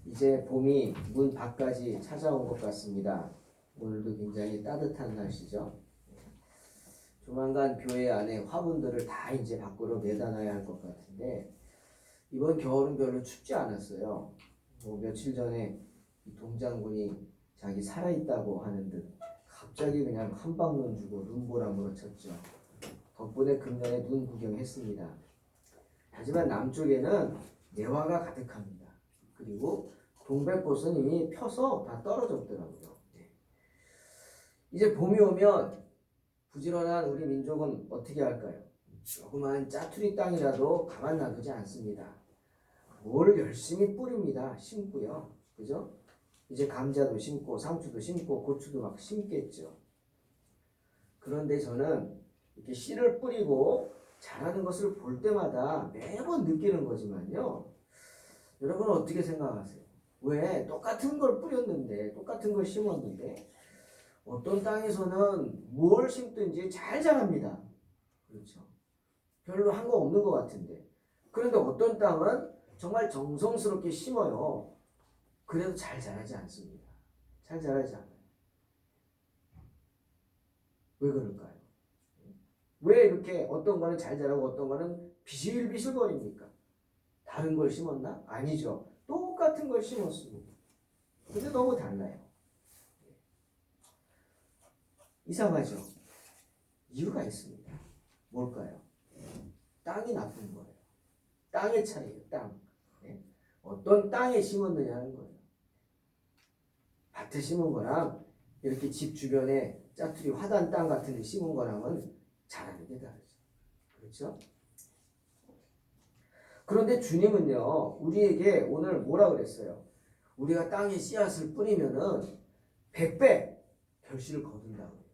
이제 봄이 문 밖까지 찾아온 것 같습니다. 오늘도 굉장히 따뜻한 날씨죠. 조만간 교회 안에 화분들을 다 이제 밖으로 내다놔야 할 것 같은데 이번 겨울은 별로 춥지 않았어요. 며칠 전에 이 동장군이 자기 살아있다고 하는 듯 갑자기 그냥 한방눈 주고 눈보람으로 쳤죠. 덕분에 금년에 눈 구경했습니다. 하지만 남쪽에는 내화가 가득합니다. 그리고 동백꽃은 이미 펴서 다 떨어졌더라고요. 이제 봄이 오면 부지런한 우리 민족은 어떻게 할까요? 조그만 짜투리 땅이라도 가만 놔두지 않습니다. 뭘 열심히 뿌립니다. 심고요. 그죠? 이제 감자도 심고 상추도 심고 고추도 막 심겠죠. 그런데 저는 이렇게 씨를 뿌리고 자라는 것을 볼 때마다 매번 느끼는 거지만요. 여러분은 어떻게 생각하세요? 왜 똑같은 걸 뿌렸는데 똑같은 걸 심었는데 어떤 땅에서는 뭘 심든지 잘 자랍니다. 그렇죠? 별로 한 거 없는 것 같은데 그런데 어떤 땅은 정말 정성스럽게 심어요. 그래도 잘 자라지 않습니다. 잘 자라지 않아요. 왜 그럴까요? 왜 이렇게 어떤 거는 잘 자라고 어떤 거는 비실비실거립니까? 다른 걸 심었나? 아니죠. 똑같은 걸 심었습니다. 근데 너무 달라요. 이상하죠? 이유가 있습니다. 뭘까요? 땅이 나쁜 거예요. 땅의 차이예요. 땅. 어떤 땅에 심었느냐는 거예요. 밭에 심은 거랑 이렇게 집 주변에 짜투리 화단 땅 같은 데 심은 거랑은 자라는 게 다르죠. 그렇죠? 그런데 주님은요, 우리에게 오늘 뭐라 그랬어요? 우리가 땅에 씨앗을 뿌리면은 100배 결실을 거둔다고 해요.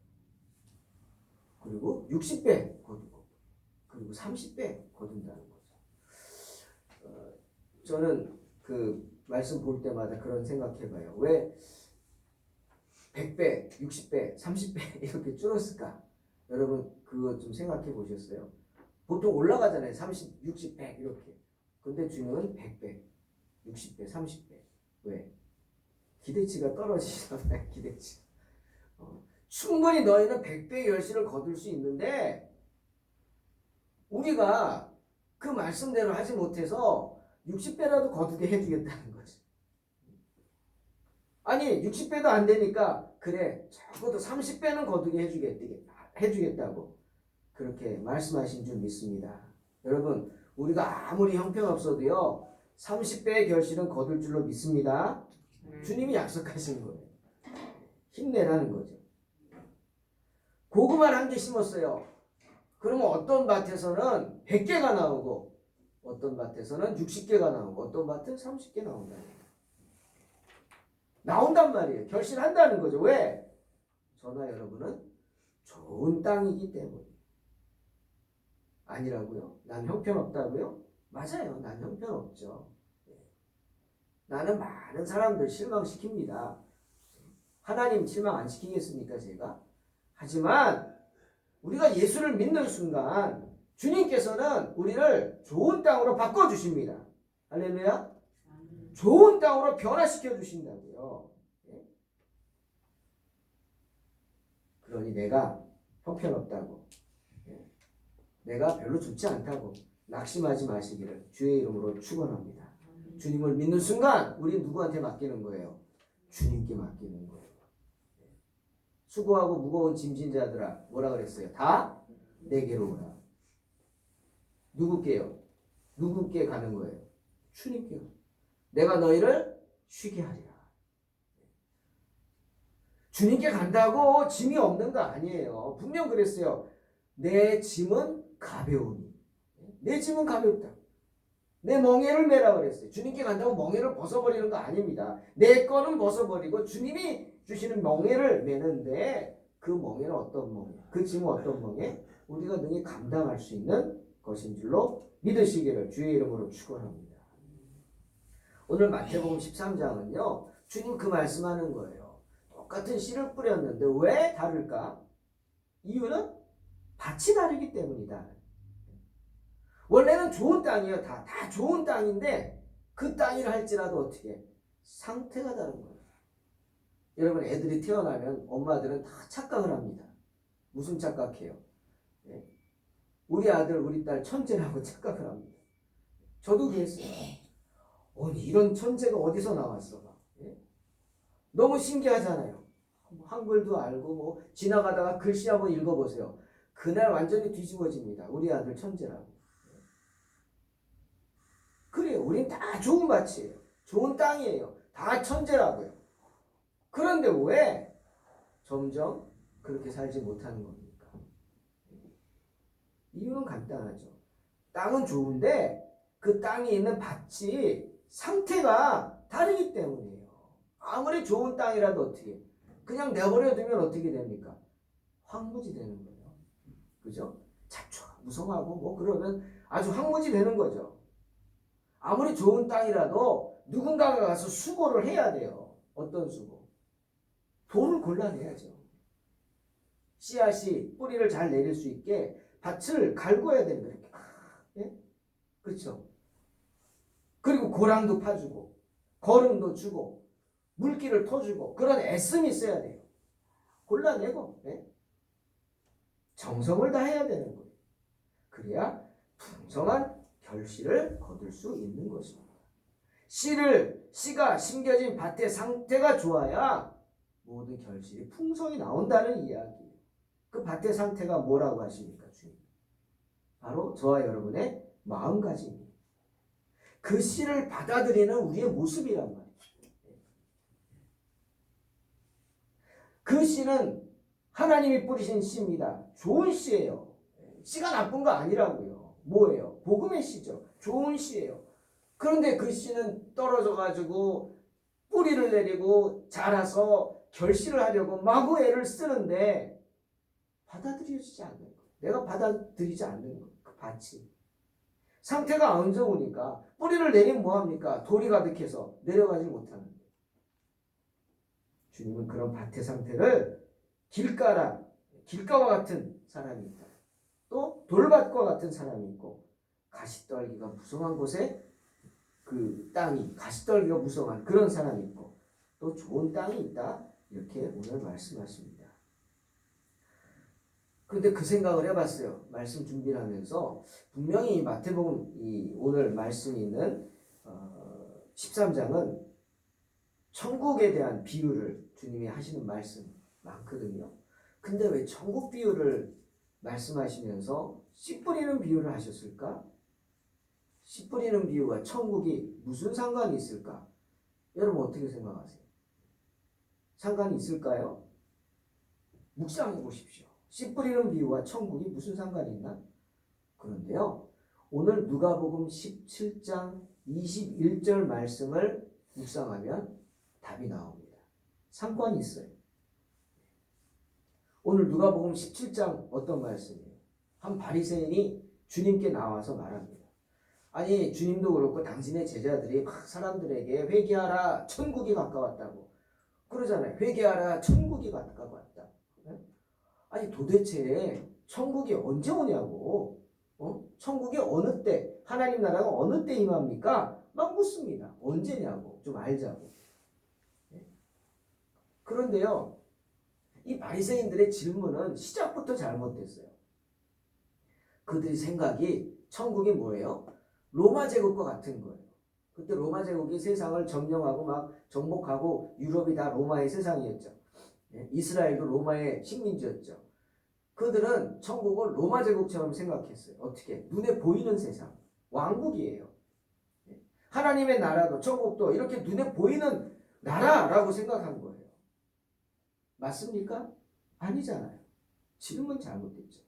그리고 60배 거두고, 그리고 30배 거둔다는 거죠. 저는 그 말씀 볼 때마다 그런 생각해봐요. 왜 100배, 60배, 30배 이렇게 줄었을까? 여러분 그거 좀 생각해 보셨어요? 보통 올라가잖아요. 30, 60, 100 이렇게. 근데 주님은 100배, 60배, 30배. 왜? 기대치가 떨어지잖아요. 기대치. 충분히 너희는 100배의 결실을 거둘 수 있는데 우리가 그 말씀대로 하지 못해서 60배라도 거두게 해주겠다는 거지. 아니 60배도 안 되니까 그래 적어도 30배는 거두게 해주겠다고 그렇게 말씀하신 줄 믿습니다. 여러분 우리가 아무리 형편없어도요 30배의 결실은 거둘 줄로 믿습니다. 주님이 약속하신 거예요. 힘내라는 거죠. 고구마를 한 개 심었어요. 그러면 어떤 밭에서는 100개가 나오고 어떤 밭에서는 60개가 나오고 어떤 밭은 30개 나온단 말이에요. 결실한다는 거죠. 왜? 저나 여러분은 좋은 땅이기 때문에. 아니라고요? 난 형편없다고요? 맞아요. 난 형편없죠. 나는 많은 사람들 실망시킵니다. 하나님 실망 안 시키겠습니까 제가? 하지만 우리가 예수를 믿는 순간 주님께서는 우리를 좋은 땅으로 바꿔주십니다. 할렐루야. 좋은 땅으로 변화시켜 주신다고요. 그러니 내가 형편없다고 내가 별로 좋지 않다고 낙심하지 마시기를 주의 이름으로 축원합니다. 주님을 믿는 순간 우리 누구한테 맡기는 거예요? 주님께 맡기는 거예요. 수고하고 무거운 짐진 자들아 뭐라 그랬어요? 다 내게로 오라. 누구께요? 누구께 가는 거예요? 주님께요. 내가 너희를 쉬게 하리라. 주님께 간다고 짐이 없는 거 아니에요. 분명 그랬어요. 내 짐은 가벼우니. 내 짐은 가볍다. 내 멍에를 메라 그랬어요. 주님께 간다고 멍에를 벗어버리는 거 아닙니다. 내 거는 벗어버리고 주님이 주시는 멍에를 메는데 그 멍에는 어떤 멍에? 그 짐은 어떤 멍에? 우리가 능히 감당할 수 있는 것인 줄로 믿으시기를 주의 이름으로 축원합니다. 오늘 마태복음 13장은요. 주님 그 말씀하는 거예요. 똑같은 씨를 뿌렸는데 왜 다를까? 이유는 밭이 다르기 때문이다. 원래는 좋은 땅이에요. 다 좋은 땅인데 그 땅이라 할지라도 어떻게 상태가 다른 거예요. 여러분 애들이 태어나면 엄마들은 다 착각을 합니다. 무슨 착각해요? 예? 우리 아들 우리 딸 천재라고 착각을 합니다. 저도 그랬어요. 아니 이런 천재가 어디서 나왔어? 예? 너무 신기하잖아요. 한글도 알고 뭐 지나가다가 글씨 한번 읽어보세요. 그날 완전히 뒤집어집니다. 우리 아들 천재라고. 그래요. 우린 다 좋은 밭이에요. 좋은 땅이에요. 다 천재라고요. 그런데 왜 점점 그렇게 살지 못하는 겁니까? 이유는 간단하죠. 땅은 좋은데 그 땅에 있는 밭이 상태가 다르기 때문이에요. 아무리 좋은 땅이라도 어떻게 그냥 내버려 두면 어떻게 됩니까? 황무지 되는 거예요. 그죠? 잡초가 무성하고 뭐 그러면 아주 황무지 되는 거죠. 아무리 좋은 땅이라도 누군가가 가서 수고를 해야 돼요. 어떤 수고? 돌을 골라내야죠. 씨앗이 뿌리를 잘 내릴 수 있게 밭을 갈궈야 되는 거예요. 예? 그렇죠? 그리고 고랑도 파주고 거름도 주고 물기를 터주고 그런 애씀이 있어야 돼요. 골라내고 예? 정성을 다해야 되는 거예요. 그래야 풍성한 결실을 거둘 수 있는 것입니다. 씨가 심겨진 밭의 상태가 좋아야 모든 결실이 풍성히 나온다는 이야기예요. 그 밭의 상태가 뭐라고 하십니까, 주님? 바로 저와 여러분의 마음가짐입니다. 그 씨를 받아들이는 우리의 모습이란 말이에요. 그 씨는 하나님이 뿌리신 씨입니다. 좋은 씨예요. 씨가 나쁜 거 아니라고요. 뭐예요? 복음의 씨죠. 좋은 씨예요. 그런데 그 씨는 떨어져 가지고 뿌리를 내리고 자라서 결실을 하려고 마구 애를 쓰는데 받아들여지지 않는 거예요. 내가 받아들이지 않는 거예요. 그 밭이. 상태가 안 좋으니까 뿌리를 내리면 뭐합니까? 돌이 가득해서 내려가지 못하는 거예요. 주님은 그런 밭의 상태를 길가와 같은 사람이 있다. 또 돌밭과 같은 사람이 있고 가시떨기가 무성한 곳에 그 땅이 가시떨기가 무성한 그런 사람이 있고 또 좋은 땅이 있다. 이렇게 오늘 말씀하십니다. 그런데 그 생각을 해봤어요. 말씀 준비를 하면서 분명히 마태복음 오늘 말씀이 있는 13장은 천국에 대한 비유를 주님이 하시는 말씀 많거든요. 근데 왜 천국 비유를 말씀하시면서 씨 뿌리는 비유를 하셨을까? 씨 뿌리는 비유와 천국이 무슨 상관이 있을까? 여러분 어떻게 생각하세요? 상관이 있을까요? 묵상해 보십시오. 씨 뿌리는 비유와 천국이 무슨 상관이 있나? 그런데요. 오늘 누가복음 17장 21절 말씀을 묵상하면 답이 나옵니다. 상관이 있어요. 오늘 누가복음 17장 어떤 말씀이에요? 한 바리새인이 주님께 나와서 말합니다. 아니 주님도 그렇고 당신의 제자들이 막 사람들에게 회개하라 천국이 가까웠다고 그러잖아요. 회개하라 천국이 가까웠다. 아니 도대체 천국이 언제 오냐고 천국이 어느 때 하나님 나라가 어느 때 임합니까? 막 묻습니다. 언제냐고 좀 알자고. 그런데요. 이 바리새인들의 질문은 시작부터 잘못됐어요. 그들의 생각이 천국이 뭐예요? 로마 제국과 같은 거예요. 그때 로마 제국이 세상을 점령하고 막 정복하고 유럽이 다 로마의 세상이었죠. 이스라엘도 로마의 식민지였죠. 그들은 천국을 로마 제국처럼 생각했어요. 어떻게? 눈에 보이는 세상. 왕국이에요. 하나님의 나라도 천국도 이렇게 눈에 보이는 나라라고 생각한 거예요. 맞습니까? 아니잖아요. 질문 잘못됐죠.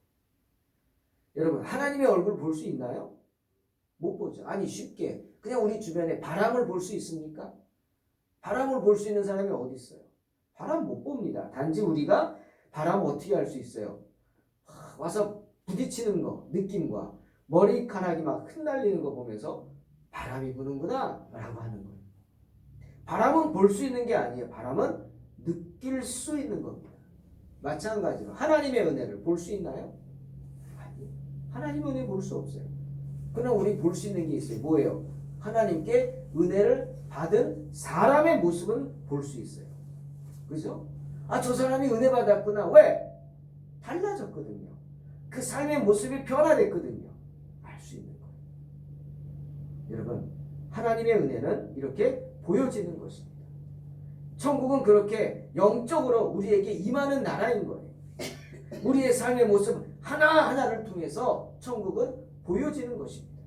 여러분 하나님의 얼굴 볼 수 있나요? 못 보죠. 아니 쉽게 그냥 우리 주변에 바람을 볼 수 있습니까? 바람을 볼 수 있는 사람이 어디 있어요? 바람 못 봅니다. 단지 우리가 바람을 어떻게 할 수 있어요? 와서 부딪히는 거, 느낌과 머리카락이 막 흩날리는 거 보면서 바람이 부는구나 라고 하는 거예요. 바람은 볼 수 있는 게 아니에요. 바람은 느낄 수 있는 겁니다. 마찬가지로 하나님의 은혜를 볼 수 있나요? 아니, 하나님의 은혜 볼 수 없어요. 그러나 우리 볼 수 있는 게 있어요. 뭐예요? 하나님께 은혜를 받은 사람의 모습은 볼 수 있어요. 그죠? 아, 저 사람이 은혜 받았구나. 왜? 달라졌거든요. 그 삶의 모습이 변화됐거든요. 알 수 있는 거예요. 여러분, 하나님의 은혜는 이렇게 보여지는 것입니다. 천국은 그렇게 영적으로 우리에게 임하는 나라인 거예요. 우리의 삶의 모습 하나하나를 통해서 천국은 보여지는 것입니다.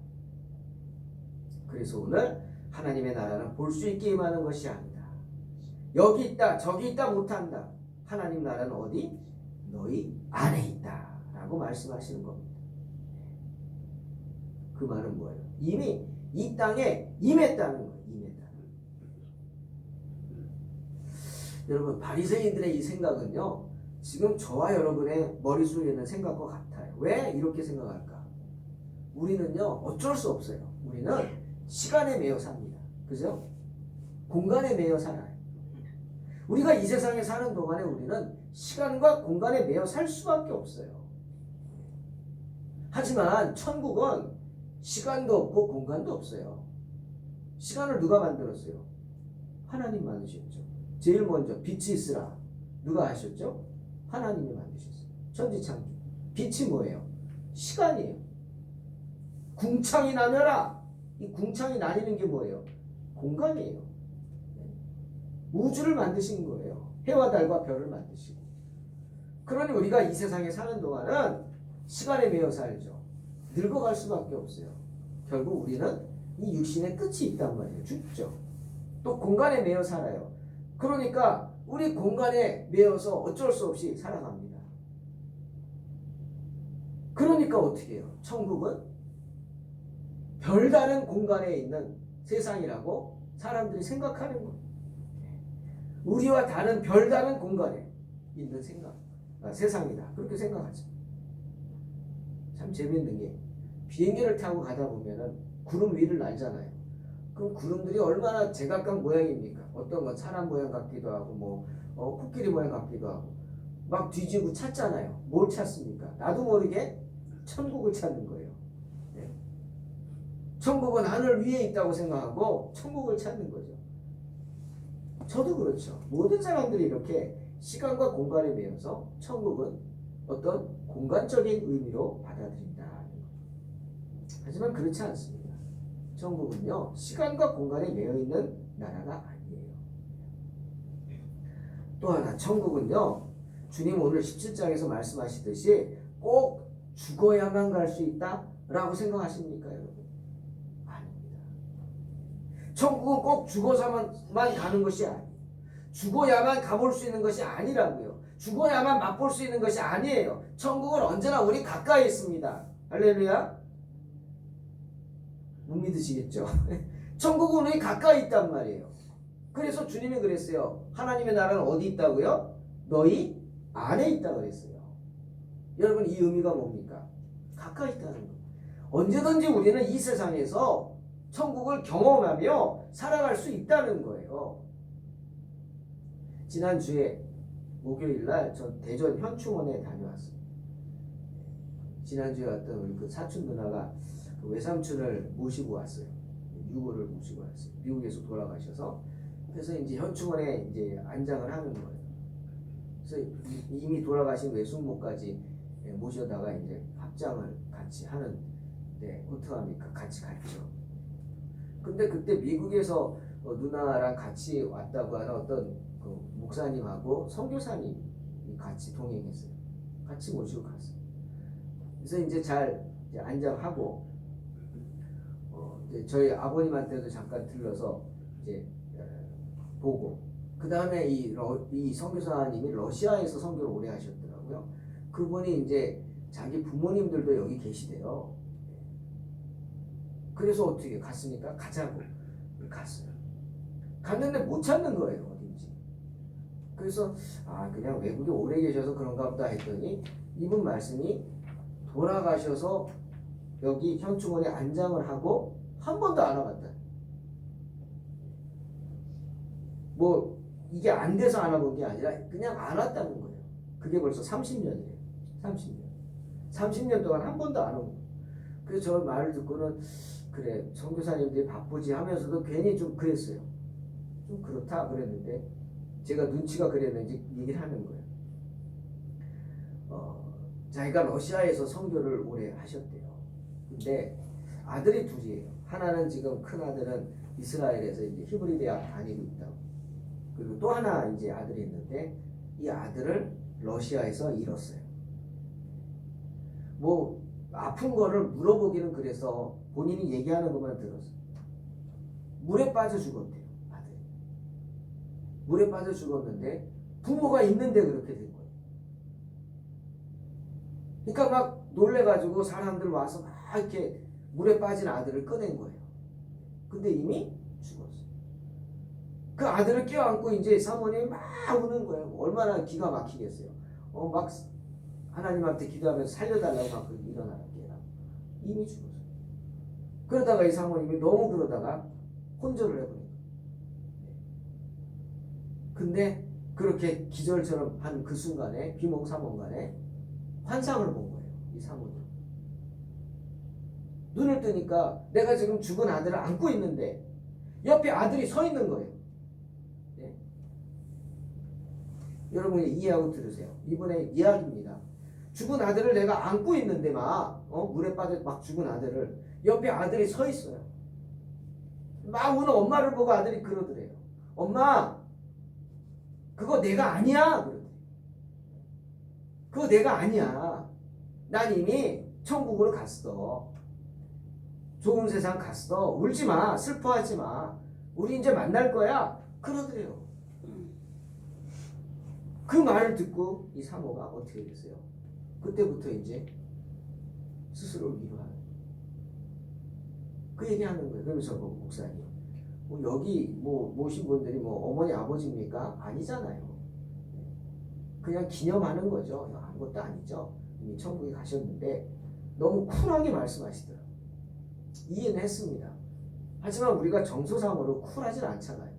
그래서 오늘 하나님의 나라는 볼 수 있게 임하는 것이 아니다. 여기 있다, 저기 있다 못한다. 하나님 나라는 어디? 너희 안에 있다 라고 말씀하시는 겁니다. 그 말은 뭐예요? 이미 이 땅에 임했다는 거예요. 임했다는 거예요. 여러분, 바리새인들의 이 생각은요, 지금 저와 여러분의 머릿속에 있는 생각과 같아요. 왜 이렇게 생각할까? 우리는요, 어쩔 수 없어요. 우리는 시간에 매여 삽니다. 그죠? 공간에 매여 살아요. 우리가 이 세상에 사는 동안에 우리는 시간과 공간에 매여 살 수밖에 없어요. 하지만 천국은 시간도 없고 공간도 없어요. 시간을 누가 만들었어요? 하나님 만드셨죠. 제일 먼저 빛이 있으라. 누가 하셨죠? 하나님이 만드셨어요. 천지창조. 빛이 뭐예요? 시간이에요. 궁창이 나며라. 이 궁창이 나뉘는 게 뭐예요? 공간이에요. 우주를 만드신 거예요. 해와 달과 별을 만드시고. 그러니 우리가 이 세상에 사는 동안은 시간에 매여 살죠. 늙어갈 수밖에 없어요. 결국 우리는 이 육신의 끝이 있단 말이에요. 죽죠. 또 공간에 매여 살아요. 그러니까 우리 공간에 매여서 어쩔 수 없이 살아갑니다. 그러니까 어떻게 해요? 천국은 별다른 공간에 있는 세상이라고 사람들이 생각하는 거예요. 우리와 다른 별다른 공간에 있는 세상이다. 그렇게 생각하죠. 참 재밌는 게 비행기를 타고 가다 보면은 구름 위를 날잖아요. 그럼 구름들이 얼마나 제각각 모양입니까? 어떤 건 사람 모양 같기도 하고 코끼리 모양 같기도 하고 막 뒤지고 찾잖아요. 뭘 찾습니까? 나도 모르게 천국을 찾는 거예요. 네. 천국은 하늘 위에 있다고 생각하고 천국을 찾는 거죠. 저도 그렇죠. 모든 사람들이 이렇게 시간과 공간에 매여서 천국은 어떤 공간적인 의미로 받아들인다. 하지만 그렇지 않습니다. 천국은요, 시간과 공간에 매여 있는 나라가 아니에요. 또 하나, 천국은요, 주님 오늘 17장에서 말씀하시듯이 꼭 죽어야만 갈 수 있다라고 생각하십니까, 여러분? 아닙니다. 천국은 꼭 죽어서만 가는 것이 아니에요. 죽어야만 가볼 수 있는 것이 아니라고요. 죽어야만 맛볼 수 있는 것이 아니에요. 천국은 언제나 우리 가까이 있습니다. 할렐루야. 못 믿으시겠죠? 천국은 우리 가까이 있단 말이에요. 그래서 주님이 그랬어요. 하나님의 나라는 어디 있다고요? 너희 안에 있다고 그랬어요. 여러분, 이 의미가 뭡니까? 가까이 있다는 거예요. 언제든지 우리는 이 세상에서 천국을 경험하며 살아갈 수 있다는 거예요. 지난주에 목요일날 전 대전 현충원에 다녀왔어요. 지난주에 왔던 우리 그 사촌 누나가 그 외삼촌을 모시고 왔어요. 유고를 모시고 왔어요. 미국에서 돌아가셔서. 그래서 이제 현충원에 이제 안장을 하는 거예요. 그래서 이미 돌아가신 외숙모까지 모셔다가 이제 합장을 같이 하는, 어떡합니까? 같이 갔죠. 근데 그때 미국에서 누나랑 같이 왔다고 하는 어떤 그 목사님하고 선교사님이 같이 동행했어요. 같이 모시고 갔어요. 그래서 이제 잘 안장하고, 이제 저희 아버님한테도 잠깐 들러서 이제 보고, 그 다음에 이 선교사님이 러시아에서 선교를 오래 하셨더라고요. 그분이 이제 자기 부모님들도 여기 계시대요. 그래서 어떻게 갔습니까? 가자고 갔어요. 갔는데 못 찾는 거예요, 어딘지. 그래서 그냥 외국에 오래 계셔서 그런가 보다 했더니 이분 말씀이 돌아가셔서 여기 현충원에 안장을 하고 한 번도 안 와봤다. 뭐 이게 안 돼서 안 와본 게 아니라 그냥 안 왔다는 거예요. 그게 벌써 30년이에요. 30년 동안 한 번도 안 오고. 그래서 저 말을 듣고는 그래 선교사님들이 바쁘지 하면서도 괜히 좀 그랬어요. 좀 그렇다 그랬는데 제가 눈치가 그랬는지 얘기를 하는 거예요. 자기가 러시아에서 선교를 오래 하셨대요. 근데 아들이 둘이에요. 하나는 지금 큰 아들은 이스라엘에서 이제 히브리 대학 다니고 있다고. 그리고 또 하나 이제 아들이 있는데 이 아들을 러시아에서 잃었어요. 뭐 아픈 거를 물어보기는 그래서 본인이 얘기하는 것만 들었어요. 물에 빠져 죽었대요. 아들이. 물에 빠져 죽었는데 부모가 있는데 그렇게 된 거예요. 그러니까 막 놀래가지고 사람들 와서 막 이렇게 물에 빠진 아들을 꺼낸 거예요. 근데 이미 죽었어요. 그 아들을 껴안고 이제 사모님이 막 우는 거예요. 얼마나 기가 막히겠어요. 막 하나님한테 기도하면서 살려달라고 막 일어나라 깨라. 이미 죽었어요. 그러다가 이 사모님이 너무 그러다가 혼절을 해버린 거예요. 근데 그렇게 기절처럼 한 그 순간에 비몽사몽간에 환상을 본 거예요. 이 사모님. 눈을 뜨니까 내가 지금 죽은 아들을 안고 있는데 옆에 아들이 서 있는 거예요. 네? 여러분이 이해하고 들으세요. 이번에 이야기입니다. 죽은 아들을 내가 안고 있는데 물에 빠져 막 죽은 아들을 옆에 아들이 서 있어요. 막 우는 엄마를 보고 아들이 그러더래요. 엄마, 그거 내가 아니야. 그러더래요. 그거 내가 아니야. 난 이미 천국으로 갔어. 좋은 세상 갔어. 울지 마. 슬퍼하지 마. 우리 이제 만날 거야. 그러더래요. 그 말을 듣고 이 사모가 어떻게 됐어요? 그때부터 이제 스스로를 위로하는 그 얘기하는 거예요. 그러면서 목사님 여기 모신 분들이 어머니 아버지입니까? 아니잖아요. 그냥 기념하는 거죠. 아무것도 아니죠. 이미 천국에 가셨는데 너무 쿨하게 말씀하시더라고요. 이해는 했습니다. 하지만 우리가 정서상으로 쿨하진 않잖아요.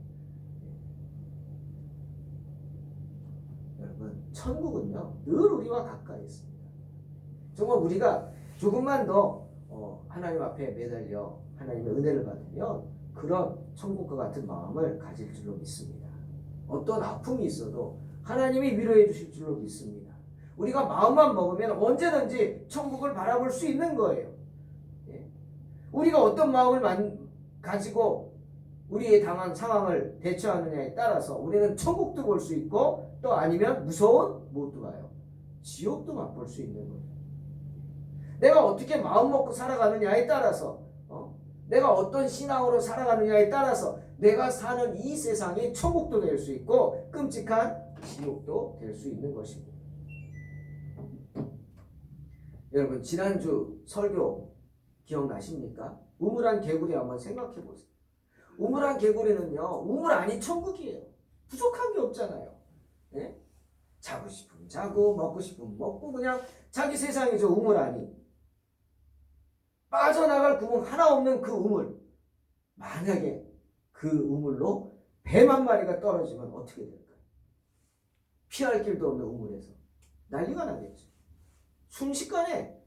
여러분, 천국은요 늘 우리와 가까이 있습니다. 정말 우리가 조금만 더 하나님 앞에 매달려 하나님의 은혜를 받으면 그런 천국과 같은 마음을 가질 줄로 믿습니다. 어떤 아픔이 있어도 하나님이 위로해 주실 줄로 믿습니다. 우리가 마음만 먹으면 언제든지 천국을 바라볼 수 있는 거예요. 우리가 어떤 마음을 가지고 우리의 당한 상황을 대처하느냐에 따라서 우리는 천국도 볼 수 있고 또 아니면 무서운 못도 가요. 지옥도 맛볼 수 있는 거예요. 내가 어떻게 마음 먹고 살아가느냐에 따라서 내가 어떤 신앙으로 살아가느냐에 따라서 내가 사는 이 세상이 천국도 될 수 있고 끔찍한 지옥도 될 수 있는 것입니다. 여러분 지난주 설교 기억나십니까? 우물안 개구리 한번 생각해 보세요. 우물안 개구리는요 우물 안이 천국이에요. 부족한 게 없잖아요. 네? 자고 싶으면 자고 먹고 싶으면 먹고 그냥 자기 세상이죠. 우물 안이. 빠져나갈 구멍 하나 없는 그 우물. 만약에 그 우물로 뱀 한 마리가 떨어지면 어떻게 될까요? 피할 길도 없는 우물에서 난리가 나겠죠. 순식간에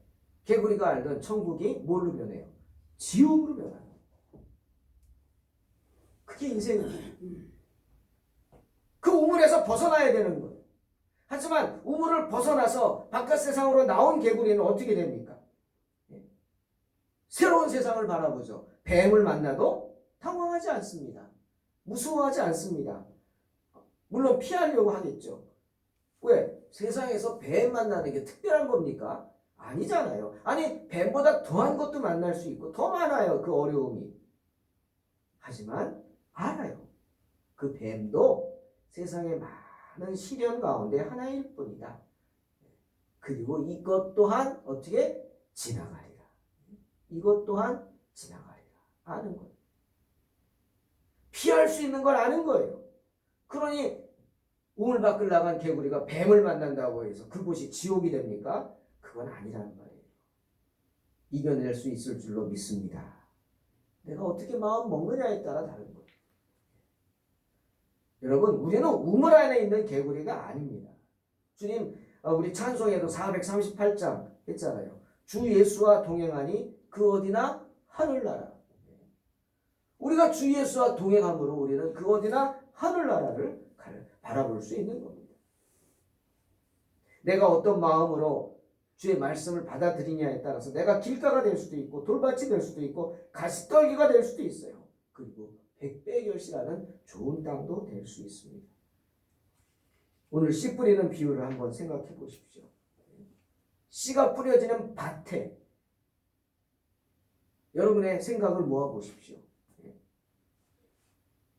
개구리가 알던 천국이 뭘로 변해요? 지옥으로 변해요. 그게 인생이에요. 그 우물에서 벗어나야 되는 거예요. 하지만 우물을 벗어나서 바깥 세상으로 나온 개구리는 어떻게 됩니까? 새로운 세상을 바라보죠. 뱀을 만나도 당황하지 않습니다. 무서워하지 않습니다. 물론 피하려고 하겠죠. 왜? 세상에서 뱀 만나는 게 특별한 겁니까? 아니잖아요. 아니 뱀보다 더한 것도 만날 수 있고 더 많아요. 그 어려움이. 하지만 알아요. 그 뱀도 세상의 많은 시련 가운데 하나일 뿐이다. 그리고 이것 또한 어떻게 지나가리라. 이것 또한 지나가리라. 아는 거예요. 피할 수 있는 걸 아는 거예요. 그러니 우물 밖을 나간 개구리가 뱀을 만난다고 해서 그곳이 지옥이 됩니까? 그건 아니라는 말이에요. 이겨낼 수 있을 줄로 믿습니다. 내가 어떻게 마음 먹느냐에 따라 다른 거예요. 여러분 우리는 우물 안에 있는 개구리가 아닙니다. 주님 우리 찬송에도 438장 했잖아요. 주 예수와 동행하니 그 어디나 하늘나라. 우리가 주 예수와 동행함으로 우리는 그 어디나 하늘나라를 바라볼 수 있는 겁니다. 내가 어떤 마음으로 주의 말씀을 받아들이냐에 따라서 내가 길가가 될 수도 있고 돌밭이 될 수도 있고 가시떨기가 될 수도 있어요. 그리고 백배의 결실하는 좋은 땅도 될 수 있습니다. 오늘 씨 뿌리는 비유를 한번 생각해 보십시오. 씨가 뿌려지는 밭에 여러분의 생각을 모아 보십시오.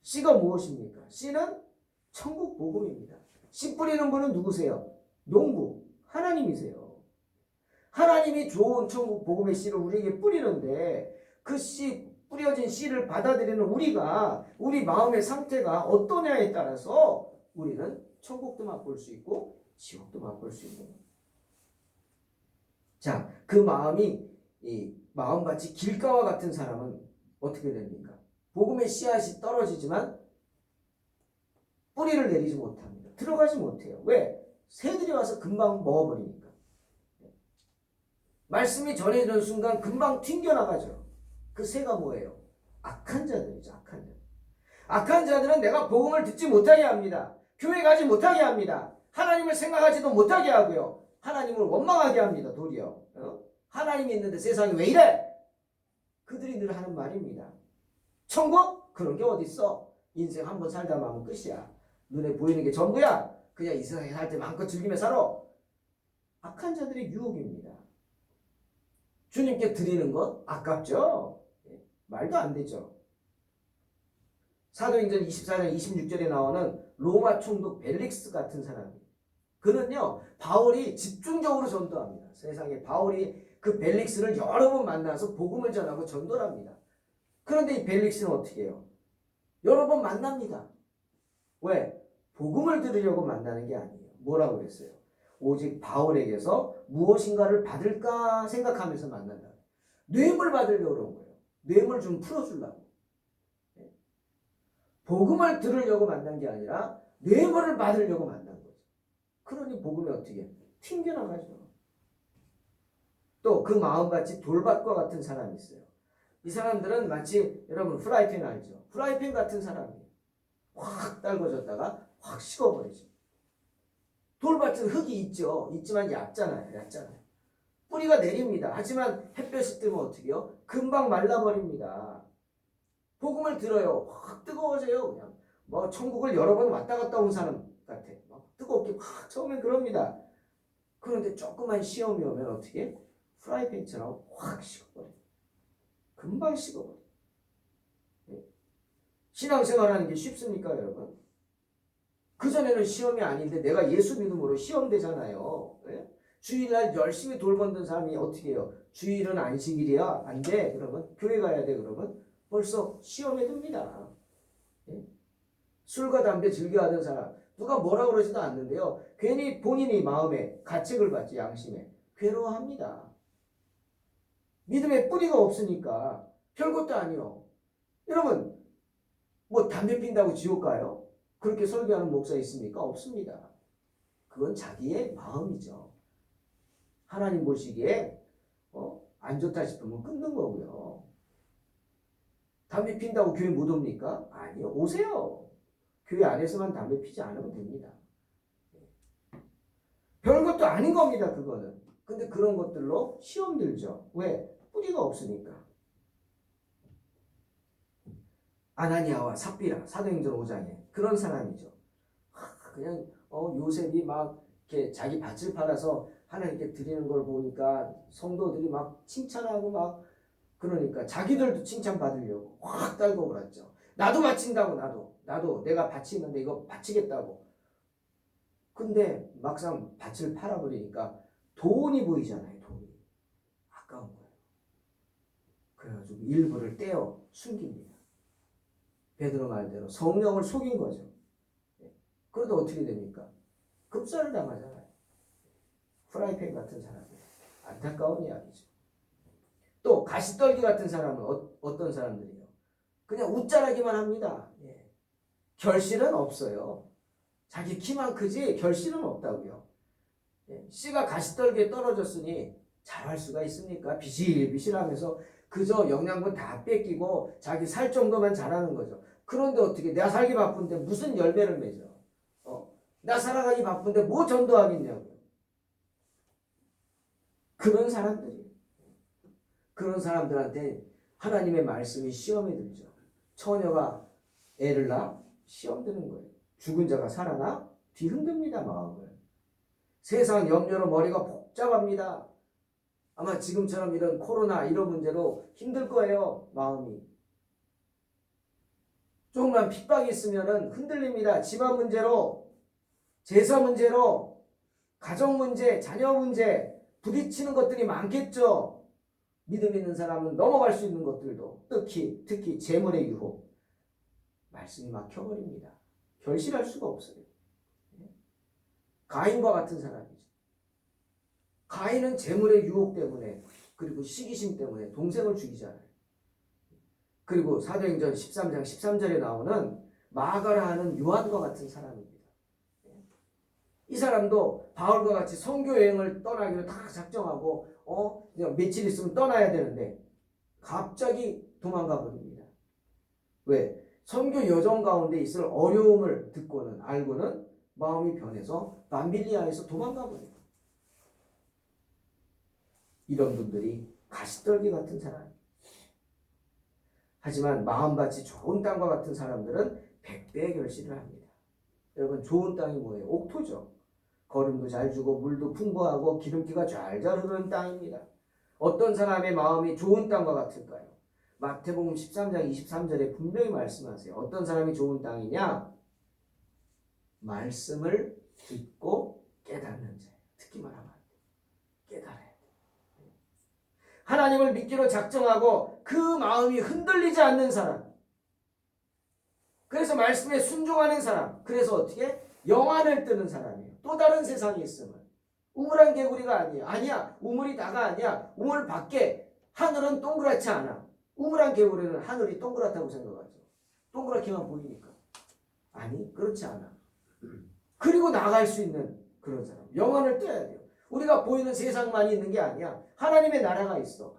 씨가 무엇입니까? 씨는 천국 복음입니다. 씨 뿌리는 분은 누구세요? 농부, 하나님이세요. 하나님이 좋은 천국 복음의 씨를 우리에게 뿌리는데 그 씨, 뿌려진 씨를 받아들이는 우리가 우리 마음의 상태가 어떠냐에 따라서 우리는 천국도 맛볼 수 있고 지옥도 맛볼 수 있는 겁니다. 자, 그 마음이 마음같이 길가와 같은 사람은 어떻게 됩니까? 복음의 씨앗이 떨어지지만 뿌리를 내리지 못합니다. 들어가지 못해요. 왜? 새들이 와서 금방 먹어버리니까. 말씀이 전해지는 순간 금방 튕겨나가죠. 그 새가 뭐예요? 악한 자들이죠. 악한 자들. 악한 자들은 내가 복음을 듣지 못하게 합니다. 교회 가지 못하게 합니다. 하나님을 생각하지도 못하게 하고요. 하나님을 원망하게 합니다. 도리어. 하나님이 있는데 세상이 왜 이래? 그들이 늘 하는 말입니다. 천국? 그런 게 어딨어? 인생 한번 살다 마면 끝이야. 눈에 보이는 게 전부야. 그냥 이 세상에 살 때 마음껏 즐기며 살아. 악한 자들의 유혹입니다. 주님께 드리는 것 아깝죠? 말도 안 되죠. 사도행전 24장 26절에 나오는 로마 총독 벨릭스 같은 사람이 그는요 바울이 집중적으로 전도합니다. 세상에 바울이 그 벨릭스를 여러 번 만나서 복음을 전하고 전도를 합니다. 그런데 이 벨릭스는 어떻게 해요? 여러 번 만납니다. 왜? 복음을 들으려고 만나는 게 아니에요. 뭐라고 그랬어요? 오직 바울에게서 무엇인가를 받을까 생각하면서 만난다. 뇌물 받으려고 그런 거예요. 뇌물 좀 풀어주려고. 복음을 들으려고 만난 게 아니라 뇌물을 받으려고 만난 거죠. 그러니 복음이 어떻게 튕겨나가죠. 또 그 마음같이 돌밭과 같은 사람이 있어요. 이 사람들은 마치 여러분 프라이팬 알죠? 프라이팬 같은 사람이에요. 확 달궈졌다가 확 식어버리죠. 돌밭은 흙이 있죠. 있지만 얕잖아요. 뿌리가 내립니다. 하지만 햇볕이 뜨면 어떻게 해요? 금방 말라버립니다. 복음을 들어요. 확 뜨거워져요. 그냥 뭐 천국을 여러 번 왔다 갔다 온 사람 같아. 막 뜨겁게 확 처음엔 그럽니다. 그런데 조그만 시험이 오면 어떻게? 프라이팬처럼 확 식어버려요. 금방 식어버려요. 신앙생활하는 게 쉽습니까, 여러분? 그전에는 시험이 아닌데 내가 예수 믿음으로 시험 되잖아요. 네? 주일날 열심히 돌보는 사람이 어떻게 해요? 주일은 안식일이야? 안 돼. 그러면 교회 가야 돼. 그러면 벌써 시험에 듭니다. 네? 술과 담배 즐겨하던 사람 누가 뭐라 그러지도 않는데요. 괜히 본인이 마음에 가책을 받지 양심에 괴로워합니다. 믿음의 뿌리가 없으니까 별것도 아니요. 여러분 뭐 담배 핀다고 지옥 가요? 그렇게 설교하는 목사 있습니까? 없습니다. 그건 자기의 마음이죠. 하나님 보시기에 안 좋다 싶으면 끊는 거고요. 담배 핀다고 교회 못 옵니까? 아니요. 오세요. 교회 안에서만 담배 피지 않으면 됩니다. 별것도 아닌 겁니다. 그거는. 근데 그런 것들로 시험 들죠. 왜? 뿌리가 없으니까. 아나니아와 삽비라 사도행전 5장에 그런 사람이죠. 그냥 요셉이 막 이렇게 자기 밭을 팔아서 하나님께 드리는 걸 보니까 성도들이 막 칭찬하고 막 그러니까 자기들도 칭찬 받으려고 확 달고 그랬죠. 나도 바친다고 나도 내가 바치는데 이거 바치겠다고. 근데 막상 밭을 팔아버리니까 돈이 보이잖아요. 돈이 아까운 거예요. 그래가지고 일부를 떼어 숨깁니다. 베드로 말대로 성령을 속인 거죠. 그러다 어떻게 됩니까? 급살을 당하잖아요. 프라이팬 같은 사람이. 안타까운 이야기죠. 또 가시떨기 같은 사람은 어떤 사람들이요? 그냥 웃자라기만 합니다. 결실은 없어요. 자기 키만 크지 결실은 없다고요. 씨가 가시떨기에 떨어졌으니 잘할 수가 있습니까? 비실비실하면서 그저 영양분 다 뺏기고 자기 살 정도만 잘하는 거죠. 그런데 어떻게 내가 살기 바쁜데 무슨 열매를 맺어? 나 살아가기 바쁜데 뭐 전도하겠냐고요. 그런 사람들이 그런 사람들한테 하나님의 말씀이 시험에 들죠. 처녀가 애를 낳아 시험 드는 거예요. 죽은 자가 살아나 뒤흔듭니다. 마음을. 세상 염려로 머리가 복잡합니다. 아마 지금처럼 이런 코로나 이런 문제로 힘들 거예요. 마음이. 조금만 핍박이 있으면 흔들립니다. 집안 문제로, 제사 문제로, 가정 문제, 자녀 문제 부딪히는 것들이 많겠죠. 믿음 있는 사람은 넘어갈 수 있는 것들도 특히 재물의 유혹. 말씀이 막혀버립니다. 결실할 수가 없어요. 가인과 같은 사람이죠. 가인은 재물의 유혹 때문에 그리고 시기심 때문에 동생을 죽이잖아요. 그리고 사도행전 13장 13절에 나오는 마가라 하는 요한과 같은 사람입니다. 이 사람도 바울과 같이 선교 여행을 떠나기로 다 작정하고 며칠 있으면 떠나야 되는데 갑자기 도망가 버립니다. 왜? 선교 여정 가운데 있을 어려움을 듣고는 알고는 마음이 변해서 밤빌리아에서 도망가 버려요. 이런 분들이 가시떨기 같은 사람. 하지만 마음밭이 좋은 땅과 같은 사람들은 100배의 결실을 합니다. 여러분 좋은 땅이 뭐예요? 옥토죠. 거름도 잘 주고 물도 풍부하고 기름기가 좔좔 흐르는 땅입니다. 어떤 사람의 마음이 좋은 땅과 같을까요? 마태복음 13장 23절에 분명히 말씀하세요. 어떤 사람이 좋은 땅이냐? 말씀을 듣고 깨닫는 자예요. 듣기만 하면 안 돼요. 깨달아야 돼요. 하나님을 믿기로 작정하고 그 마음이 흔들리지 않는 사람. 그래서 말씀에 순종하는 사람. 그래서 어떻게? 영안을 뜨는 사람이에요. 또 다른 세상이 있으면. 우물한 개구리가 아니야. 아니야. 우물이 다가 아니야. 우물 밖에 하늘은 동그랗지 않아. 우물한 개구리는 하늘이 동그랗다고 생각하죠. 동그랗게만 보이니까. 아니, 그렇지 않아. 그리고 나갈 수 있는 그런 사람. 영안을 떠야 돼요. 우리가 보이는 세상만이 있는 게 아니야. 하나님의 나라가 있어.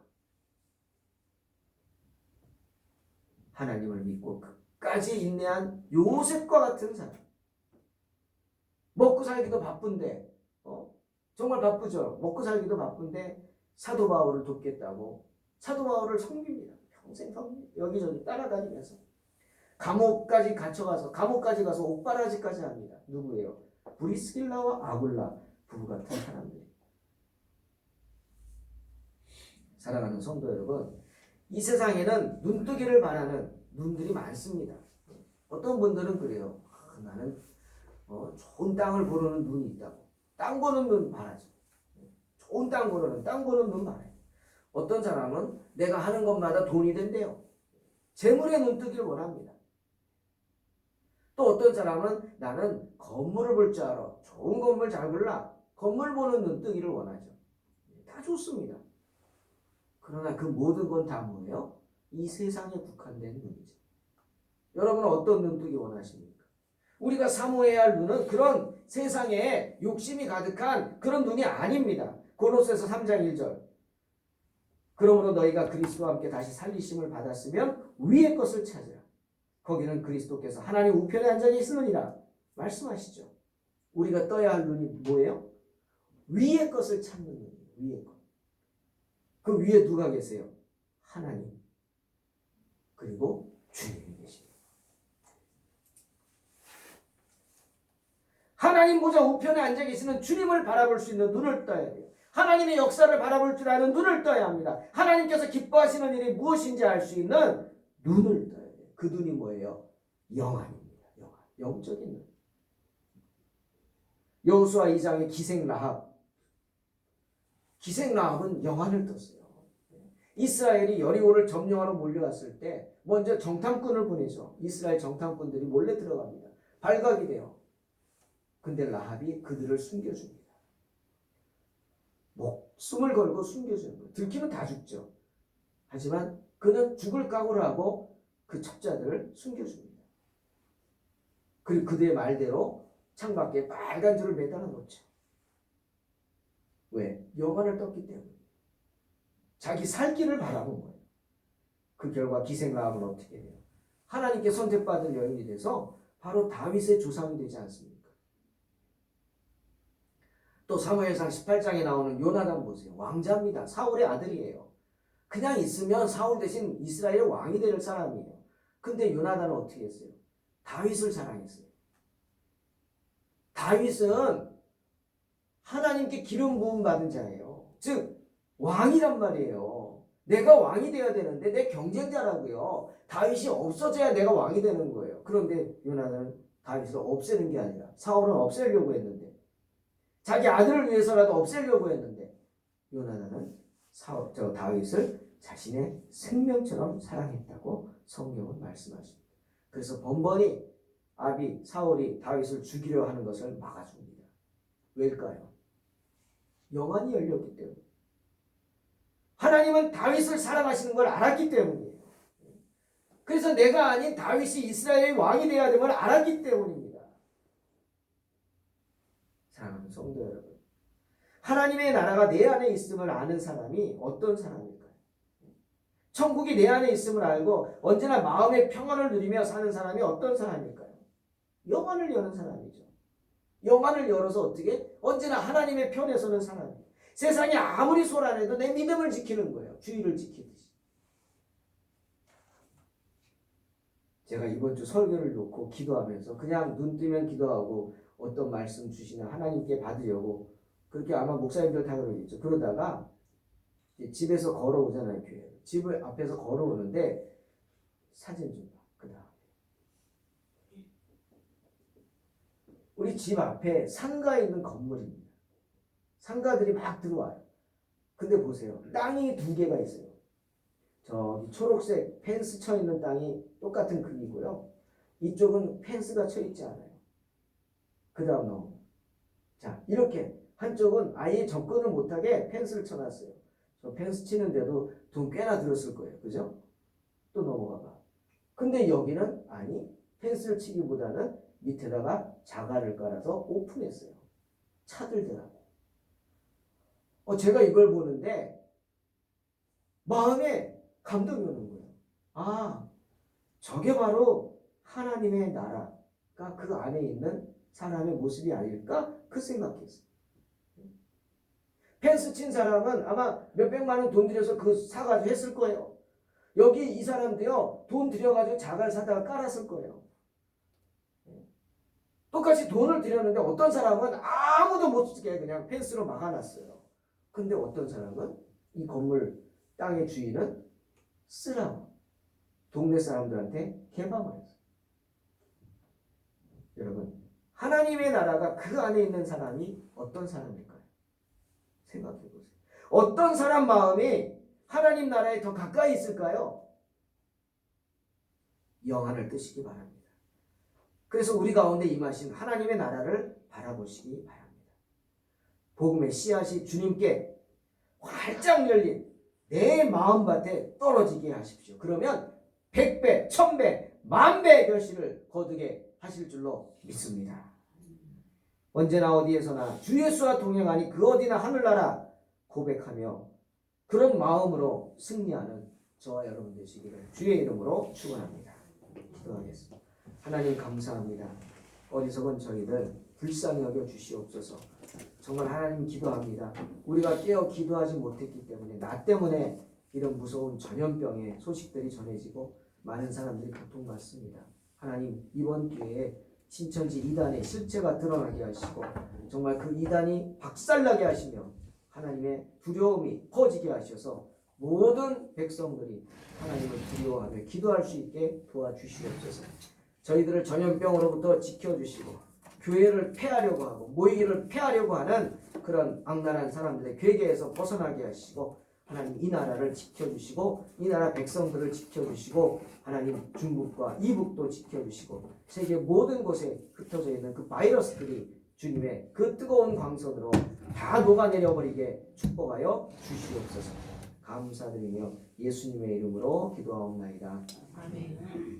하나님을 믿고 끝까지 인내한 요셉과 같은 사람. 먹고 살기도 바쁜데 정말 바쁘죠. 먹고 살기도 바쁜데 사도 바울을 돕겠다고 사도 바울을 섬깁니다. 평생 여기저기 따라다니면서 감옥까지 가서 옥바라지까지 합니다. 누구예요? 브리스길라와 아굴라 부부 같은 사람들. 사랑하는 성도 여러분, 이 세상에는 눈뜨기를 바라는 눈들이 많습니다. 어떤 분들은 그래요. 나는 좋은 땅을 보는 눈이 있다고. 땅 보는 눈 바라죠. 좋은 땅 보는 눈 바라요. 어떤 사람은 내가 하는 것마다 돈이 된대요. 재물의 눈뜨기를 원합니다. 또 어떤 사람은 나는 건물을 볼 줄 알아. 좋은 건물 잘 골라. 건물 보는 눈뜨기를 원하죠. 다 좋습니다. 그러나 그 모든 건 다 뭐예요? 이 세상에 국한된 눈이죠. 여러분은 어떤 눈뜨기 원하십니까? 우리가 사모해야 할 눈은 그런 세상에 욕심이 가득한 그런 눈이 아닙니다. 고로새서 3장 1절. 그러므로 너희가 그리스도와 함께 다시 살리심을 받았으면 위의 것을 찾으라. 거기는 그리스도께서 하나님 우편에 앉아 계시느니라 말씀하시죠. 우리가 떠야 할 눈이 뭐예요? 위의 것을 찾는 눈이에요. 위의 것. 그 위에 누가 계세요? 하나님. 그리고 주님이 계십니다. 하나님 보좌 우편에 앉아 계시는 주님을 바라볼 수 있는 눈을 떠야 돼요. 하나님의 역사를 바라볼 줄 아는 눈을 떠야 합니다. 하나님께서 기뻐하시는 일이 무엇인지 알 수 있는 눈을 떠야 돼요. 그 눈이 뭐예요? 영안입니다. 영안. 영적인 눈. 여호수아 2장의 기생 라합. 기생 라합은 영안을 떴어요. 이스라엘이 여리고를 점령하러 몰려왔을 때 먼저 정탐꾼을 보내죠. 이스라엘 정탐꾼들이 몰래 들어갑니다. 발각이 돼요. 근데 라합이 그들을 숨겨줍니다. 목숨을 걸고 숨겨주는 거예요. 들키면 다 죽죠. 하지만 그는 죽을 각오를 하고 그 첩자들을 숨겨줍니다. 그리고 그들의 말대로 창밖에 빨간 줄을 매달아 놓죠. 왜? 영안을 떴기 때문에. 자기 살 길을 바라본 거예요. 그 결과 기생라합은 어떻게 돼요? 하나님께 선택받은 여인이 돼서 바로 다윗의 조상이 되지 않습니까? 또 사무엘상 18장에 나오는 요나단 보세요. 왕자입니다. 사울의 아들이에요. 그냥 있으면 사울 대신 이스라엘의 왕이 될 사람이에요. 근데 요나단은 어떻게 했어요? 다윗을 사랑했어요. 다윗은 하나님께 기름 부음 받은 자예요. 즉 왕이란 말이에요. 내가 왕이 돼야 되는데 내 경쟁자라고요. 다윗이 없어져야 내가 왕이 되는 거예요. 그런데 요나단은 다윗을 없애는 게 아니라 사울은 없애려고 했는데 자기 아들을 위해서라도 없애려고 했는데 요나단은 다윗을 자신의 생명처럼 사랑했다고 성경은 말씀하십니다. 그래서 번번이 사울이 다윗을 죽이려 하는 것을 막아줍니다. 왜일까요? 영안이 열렸기 때문에. 하나님은 다윗을 사랑하시는 걸 알았기 때문이에요. 그래서 내가 아닌 다윗이 이스라엘의 왕이 되어야 됨을 알았기 때문입니다. 사랑하는 성도 여러분, 하나님의 나라가 내 안에 있음을 아는 사람이 어떤 사람일까요? 천국이 내 안에 있음을 알고 언제나 마음의 평안을 누리며 사는 사람이 어떤 사람일까요? 영안을 여는 사람이죠. 영안을 열어서 어떻게? 언제나 하나님의 편에 서는 사람이에요. 세상이 아무리 소란해도 내 믿음을 지키는 거예요. 주의를 지키듯이. 제가 이번 주 설교를 놓고 기도하면서 그냥 눈 뜨면 기도하고 어떤 말씀 주시나 하나님께 받으려고 그렇게 아마 목사님들 다 그러겠죠. 그러다가 집에서 걸어오잖아요. 교회. 집을 앞에서 걸어오는데 사진 좀 봐. 그 다음에 우리 집 앞에 상가에 있는 건물입니다. 상가들이 막 들어와요. 근데 보세요. 땅이 두 개가 있어요. 저기 초록색 펜스 쳐 있는 땅이 똑같은 크기고요. 이쪽은 펜스가 쳐 있지 않아요. 그 다음 넘어. 자, 이렇게 한쪽은 아예 접근을 못하게 펜스를 쳐놨어요. 저 펜스 치는데도 돈 꽤나 들었을 거예요. 그죠? 또 넘어가 봐. 근데 여기는 아니 펜스를 치기보다는 밑에다가 자갈을 깔아서 오픈했어요. 차들 대라고. 제가 이걸 보는데 마음에 감동이 오는 거예요. 아, 저게 바로 하나님의 나라가 그 안에 있는 사람의 모습이 아닐까? 그 생각했어요. 펜스 친 사람은 아마 몇백만 원 돈 들여서 그 사가지고 했을 거예요. 여기 이 사람도요, 돈 들여가지고 자갈 사다가 깔았을 거예요. 똑같이 돈을 들였는데 어떤 사람은 아무도 못 쓰게 그냥 펜스로 막아놨어요. 근데 어떤 사람은 이 건물 땅의 주인은 쓰라고 동네 사람들한테 개방을 했어요. 여러분, 하나님의 나라가 그 안에 있는 사람이 어떤 사람일까요? 생각해 보세요. 어떤 사람 마음이 하나님 나라에 더 가까이 있을까요? 영안을 뜨시기 바랍니다. 그래서 우리 가운데 임하신 하나님의 나라를 바라보시기 바랍니다. 복음의 씨앗이 주님께 활짝 열린 내 마음밭에 떨어지게 하십시오. 그러면 100배, 1000배, 10,000배 결실을 거두게 하실 줄로 믿습니다. 언제나 어디에서나 주 예수와 동행하니 그 어디나 하늘나라 고백하며 그런 마음으로 승리하는 저와 여러분 되시기를 주의 이름으로 축원합니다. 기도하겠습니다. 하나님 감사합니다. 어리석은 저희들 불쌍히 여겨 주시옵소서. 정말 하나님 기도합니다. 우리가 깨어 기도하지 못했기 때문에 나 때문에 이런 무서운 전염병의 소식들이 전해지고 많은 사람들이 고통받습니다. 하나님 이번 기회에 신천지 이단의 실체가 드러나게 하시고 정말 그 이단이 박살나게 하시며 하나님의 두려움이 퍼지게 하셔서 모든 백성들이 하나님을 두려워하며 기도할 수 있게 도와주시옵소서. 저희들을 전염병으로부터 지켜주시고 교회를 폐하려고 하고 모이기를 폐하려고 하는 그런 악랄한 사람들의 괴계에서 벗어나게 하시고 하나님 이 나라를 지켜주시고 이 나라 백성들을 지켜주시고 하나님 중국과 이북도 지켜주시고 세계 모든 곳에 흩어져 있는 그 바이러스들이 주님의 그 뜨거운 광선으로 다 녹아내려버리게 축복하여 주시옵소서. 감사드리며 예수님의 이름으로 기도하옵나이다. 아멘.